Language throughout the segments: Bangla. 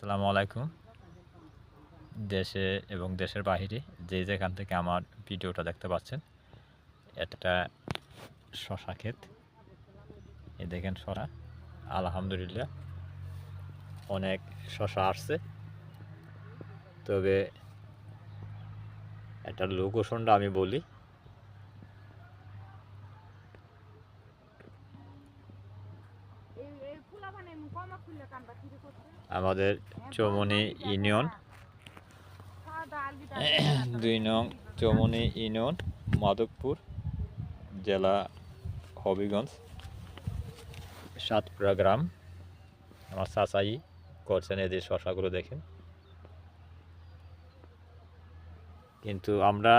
আসসালামু আলাইকুম। দেশে এবং দেশের বাহিরে যে যেখান থেকে আমার ভিডিওটা দেখতে পাচ্ছেন, এটা শশা ক্ষেত। এই দেখেন শশা, আলহামদুলিল্লাহ অনেক শশা আসছে। তবে এটার লোকেশনটা আমি বলি। আমাদের চৌমনি ইউনিয়ন ২ নং চৌমনি ইউনিয়ন, মাধবপুর জেলা হবিগঞ্জ, সাতপুরা গ্রাম। আমার চাচাই করছেন এই যে শশাগুলো দেখেন। কিন্তু আমরা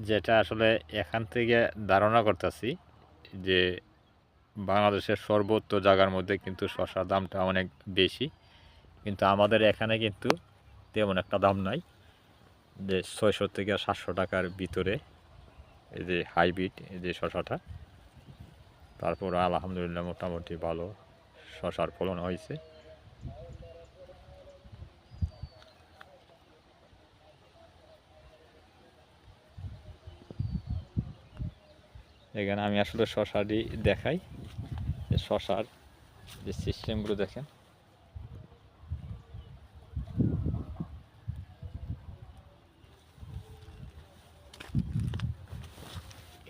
যেটা আসলে এখান থেকে ধারণা করতেছি যে বাংলাদেশের সর্বত্র জায়গার মধ্যে কিন্তু শশার দামটা অনেক বেশি, কিন্তু আমাদের এখানে কিন্তু তেমন একটা দাম নাই। যে ৬০০ থেকে ৭০০ টাকার ভিতরে এই যে হাইব্রিড এই যে শশাটা। তারপর আলহামদুলিল্লাহ মোটামুটি ভালো শশার ফলন হয়েছে। এখানে আমি আসলে শশাটি দেখাই, যে শশার যে সিস্টেমগুলো দেখেন।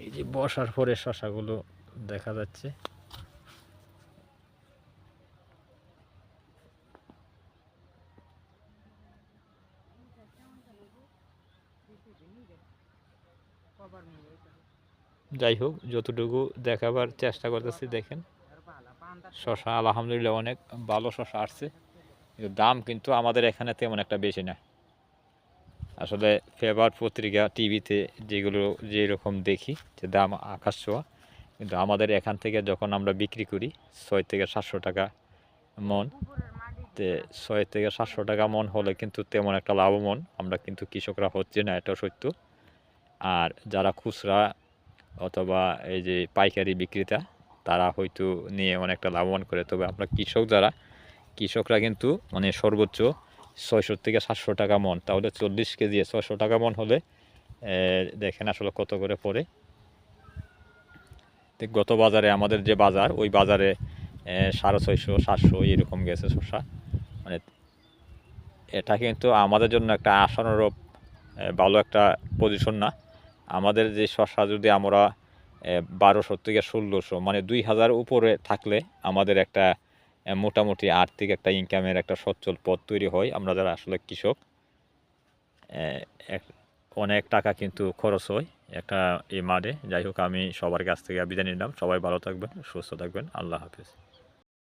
এই যে বসার পরে শশাগুলো দেখা যাচ্ছে। যাই হোক, যতটুকু দেখাবার চেষ্টা করতেছি দেখেন। শশা আলহামদুলিল্লাহ অনেক ভালো শশা আসছে, কিন্তু দাম কিন্তু আমাদের এখানে তেমন একটা বেশি না। আসলে পেপার পত্রিকা টিভিতে যেগুলো যেরকম দেখি যে দাম আকাশ ছোঁয়া, কিন্তু আমাদের এখান থেকে যখন আমরা বিক্রি করি ৬ থেকে ৭০০ টাকা মন, তে ৬ থেকে ৭০০ টাকা মন হলে কিন্তু তেমন একটা লাভবান আমরা কিন্তু কৃষকরা হচ্ছে না, এটাও সত্য। আর যারা খুচরা অথবা এই যে পাইকারি বিক্রেতা, তারা হয়তো নিয়ে অনেকটা লাভবান করে। তবে আমরা কৃষকরা কিন্তু মানে সর্বোচ্চ ৬০০ থেকে ৭০০ টাকা মন, তাহলে ৪০ কেজি ৬০০ টাকা মন হলে দেখেন আসলে কত করে পড়ে। গত বাজারে আমাদের যে বাজার, ওই বাজারে ৬৫০ ৭০০ এরকম গেছে শসা। মানে এটা কিন্তু আমাদের জন্য একটা আশানুরূপ ভালো একটা পজিশন না। আমাদের যে শসা যদি আমরা ১২০০ থেকে ১৬০০ মানে ২০০০ উপরে থাকলে আমাদের একটা মোটামুটি আর্থিক একটা ইনকামের একটা সচ্ছল পথ তৈরি হয়। আমরা যারা আসলে কৃষক, অনেক টাকা কিন্তু খরচ হয় একটা এই মাঠে। যাই হোক, আমি সবার কাছ থেকে বিদায় নিলাম। সবাই ভালো থাকবেন, সুস্থ থাকবেন। আল্লাহ হাফেজ।